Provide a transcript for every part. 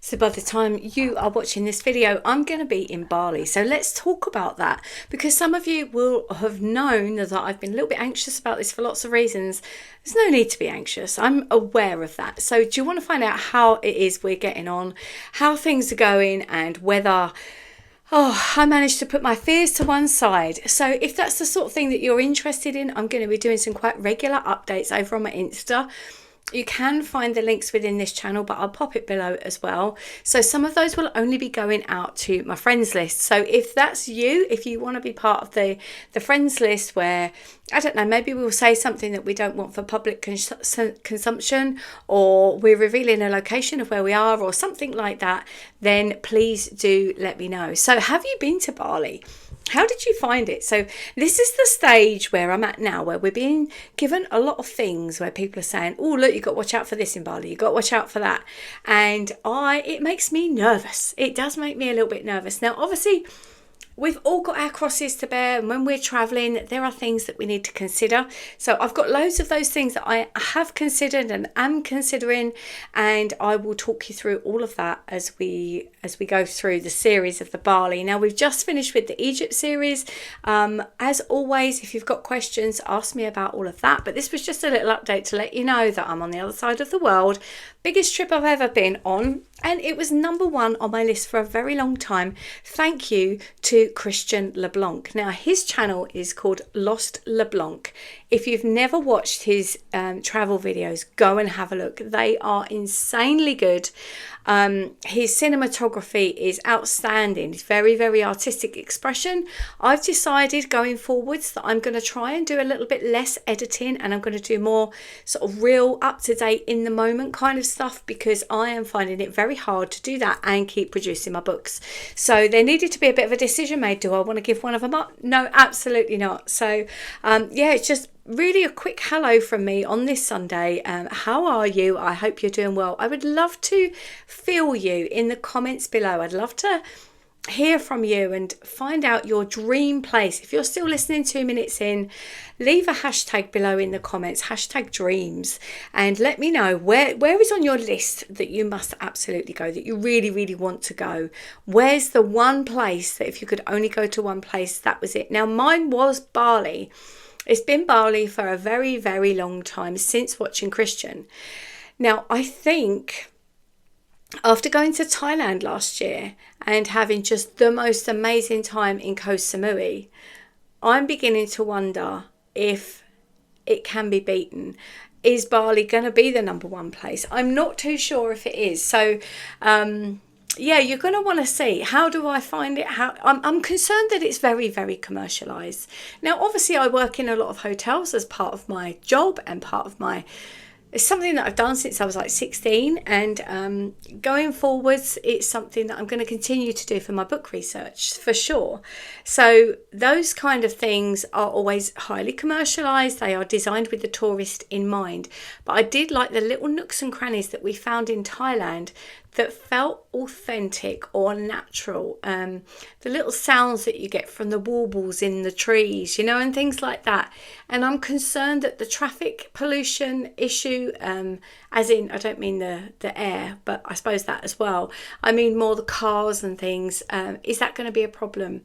So by the time you are watching this video, I'm going to be in Bali. So let's talk about that, because some of you will have known that I've been a little bit anxious about this for lots of reasons. There's no need to be anxious. I'm aware of that. So do you want to find out how it is we're getting on, how things are going, and whether I managed to put my fears to one side. So if that's the sort of thing that you're interested in, I'm going to be doing some quite regular updates over on my Insta. You can find the links within this channel, but I'll pop it below as well. So some of those will only be going out to my friends list. So if that's you, if you want to be part of the friends list where, I don't know, maybe we'll say something that we don't want for public consumption, or we're revealing a location of where we are or something like that, then please do let me know. So have you been to Bali? How did you find it? So this is the stage where I'm at now, where we're being given a lot of things where people are saying, oh, look, you've got to watch out for this in Bali. You've got to watch out for that. And it makes me nervous. It does make me a little bit nervous. Now, obviously, we've all got our crosses to bear, and when we're traveling, there are things that we need to consider. So I've got loads of those things that I have considered and am considering, and I will talk you through all of that as we go through the series of the Bali. Now, we've just finished with the Egypt series. As always, if you've got questions, ask me about all of that. But this was just a little update to let you know that I'm on the other side of the world. Biggest trip I've ever been on, and it was #1 on my list for a very long time. Thank you to Christian LeBlanc. Now, his channel is called Lost LeBlanc. If you've never watched his travel videos, go and have a look. They are insanely good. His cinematography is outstanding. It's very, very artistic expression. I've decided going forwards that I'm going to try and do a little bit less editing, and I'm going to do more sort of real, up-to-date, in the moment kind of stuff, because I am finding it very hard to do that and keep producing my books. So there needed to be a bit of a decision made. Do I want to give one of them up? No, absolutely not. So yeah, it's just really a quick hello from me on this Sunday. How are you? I hope you're doing well. I would love to feel you in the comments below. I'd love to hear from you and find out your dream place. If you're still listening 2 minutes in, leave a hashtag below in the comments, #dreams, and let me know where is on your list that you must absolutely go, that you really, really want to go. Where's the one place that if you could only go to one place, that was it? Now, mine was Bali. It's been Bali for a very, very long time, since watching Christian. Now, I think after going to Thailand last year and having just the most amazing time in Koh Samui, I'm beginning to wonder if it can be beaten. Is Bali going to be the #1 place? I'm not too sure if it is. So, yeah, you're going to want to see, how do I find it? I'm concerned that it's very, very commercialised. Now, obviously, I work in a lot of hotels as part of my job and part of my... It's something that I've done since I was like 16, and going forwards, it's something that I'm going to continue to do for my book research, for sure. So those kind of things are always highly commercialised. They are designed with the tourist in mind. But I did like the little nooks and crannies that we found in Thailand that felt authentic or natural. The little sounds that you get from the warbles in the trees, you know, and things like that. And I'm concerned that the traffic pollution issue, as in, I don't mean the air, but I suppose that as well. I mean more the cars and things. Is that going to be a problem?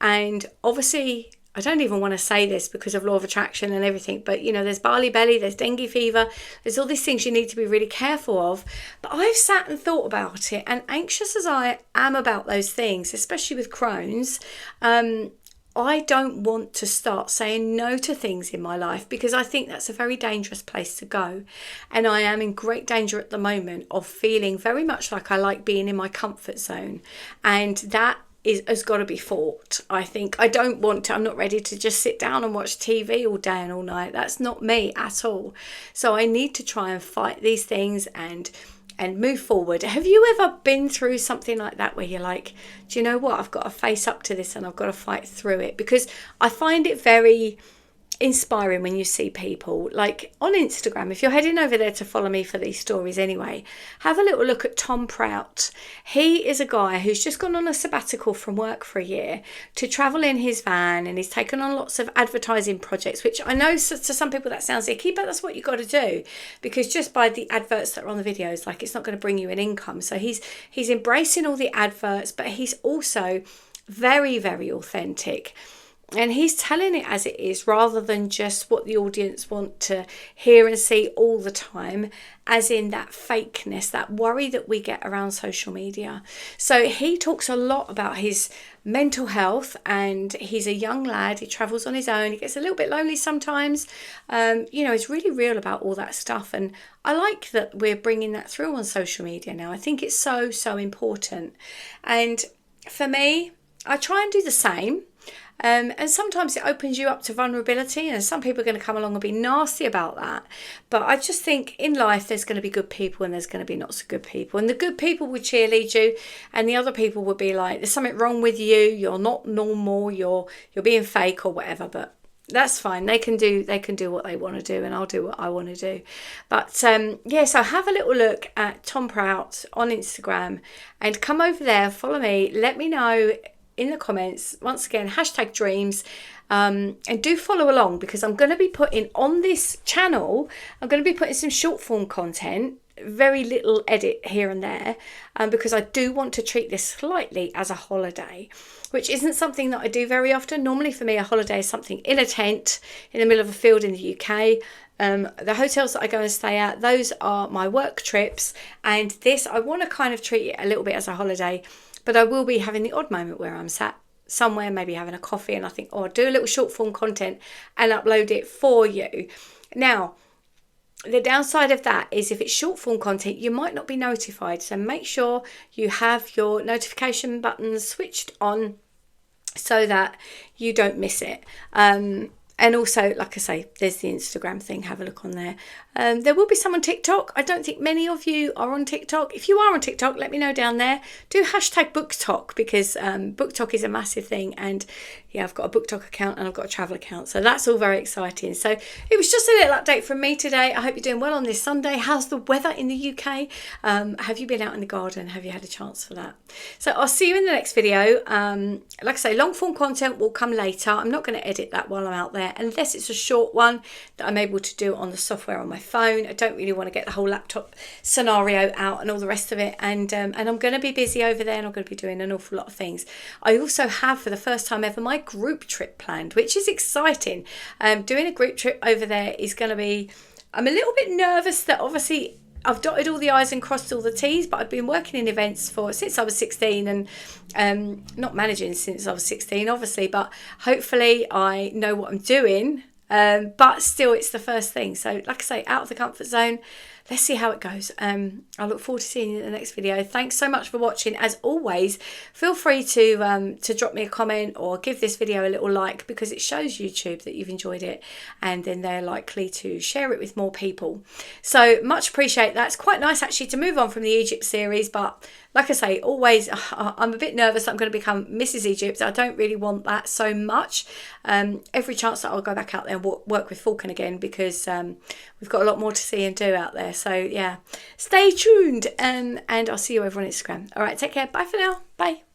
And obviously, I don't even want to say this because of law of attraction and everything, but you know, there's Bali belly, there's dengue fever, there's all these things you need to be really careful of. But I've sat and thought about it, and anxious as I am about those things, especially with Crohn's, I don't want to start saying no to things in my life, because I think that's a very dangerous place to go. And I am in great danger at the moment of feeling very much like I like being in my comfort zone. And that has got to be fought. I think I don't want to, I'm not ready to just sit down and watch TV all day and all night. That's not me at all. So I need to try and fight these things and move forward. Have you ever been through something like that where you're like, do you know what, I've got to face up to this and I've got to fight through it? Because I find it very inspiring when you see people like on Instagram. If you're heading over there to follow me for these stories anyway, have a little look at Tom Prout. He is a guy who's just gone on a sabbatical from work for a year to travel in his van, and he's taken on lots of advertising projects, which I know to some people that sounds icky, but that's what you've got to do, because just by the adverts that are on the videos, like, it's not going to bring you an income. So he's embracing all the adverts, but he's also very, very authentic. And he's telling it as it is, rather than just what the audience want to hear and see all the time, as in that fakeness, that worry that we get around social media. So he talks a lot about his mental health, and he's a young lad. He travels on his own. He gets a little bit lonely sometimes. He's really real about all that stuff. And I like that we're bringing that through on social media now. I think it's so, so important. And for me, I try and do the same. And sometimes it opens you up to vulnerability, and some people are going to come along and be nasty about that. But I just think in life there's going to be good people and there's going to be not so good people. And the good people will cheerlead you, and the other people will be like, there's something wrong with you, you're not normal, you're being fake or whatever. But that's fine. They can do what they want to do, and I'll do what I want to do. But so have a little look at Tom Prout on Instagram, and come over there, follow me, let me know in the comments, once again, #dreams, and do follow along, because I'm going to be putting on this channel, I'm going to be putting some short form content, very little edit here and there, because I do want to treat this slightly as a holiday, which isn't something that I do very often. Normally for me, a holiday is something in a tent in the middle of a field in the UK. The hotels that I go and stay at, those are my work trips, and this, I want to kind of treat it a little bit as a holiday. But I will be having the odd moment where I'm sat somewhere, maybe having a coffee, and I think, I'll do a little short form content and upload it for you. Now, the downside of that is if it's short form content, you might not be notified. So make sure you have your notification buttons switched on so that you don't miss it. And also, like I say, there's the Instagram thing. Have a look on there. There will be some on TikTok. I don't think many of you are on TikTok. If you are on TikTok, let me know down there. Do #BookTok, because BookTok is a massive thing. And yeah, I've got a BookTok account and I've got a travel account. So that's all very exciting. So it was just a little update from me today. I hope you're doing well on this Sunday. How's the weather in the UK? Have you been out in the garden? Have you had a chance for that? So I'll see you in the next video. Like I say, long form content will come later. I'm not going to edit that while I'm out there, unless it's a short one that I'm able to do on the software on my phone. I don't really want to get the whole laptop scenario out and all the rest of it. And I'm going to be busy over there, and I'm going to be doing an awful lot of things. I also have, for the first time ever, my group trip planned, which is exciting. Doing a group trip over there is going to be, I'm a little bit nervous that obviously I've dotted all the I's and crossed all the T's, but I've been working in events since I was 16, and not managing since I was 16, obviously, but hopefully I know what I'm doing. But still, it's the first thing. So like I say, out of the comfort zone. Let's see how it goes. I look forward to seeing you in the next video. Thanks so much for watching. As always, feel free to drop me a comment or give this video a little like, because it shows YouTube that you've enjoyed it, and then they're likely to share it with more people. So much appreciate that. It's quite nice actually to move on from the Egypt series, but like I say, always, I'm a bit nervous that I'm going to become Mrs. Egypt. I don't really want that so much. Every chance that I'll go back out there and work with Falcon again, because we've got a lot more to see and do out there. So yeah, stay tuned, and I'll see you over on Instagram. All right, take care. Bye for now. Bye.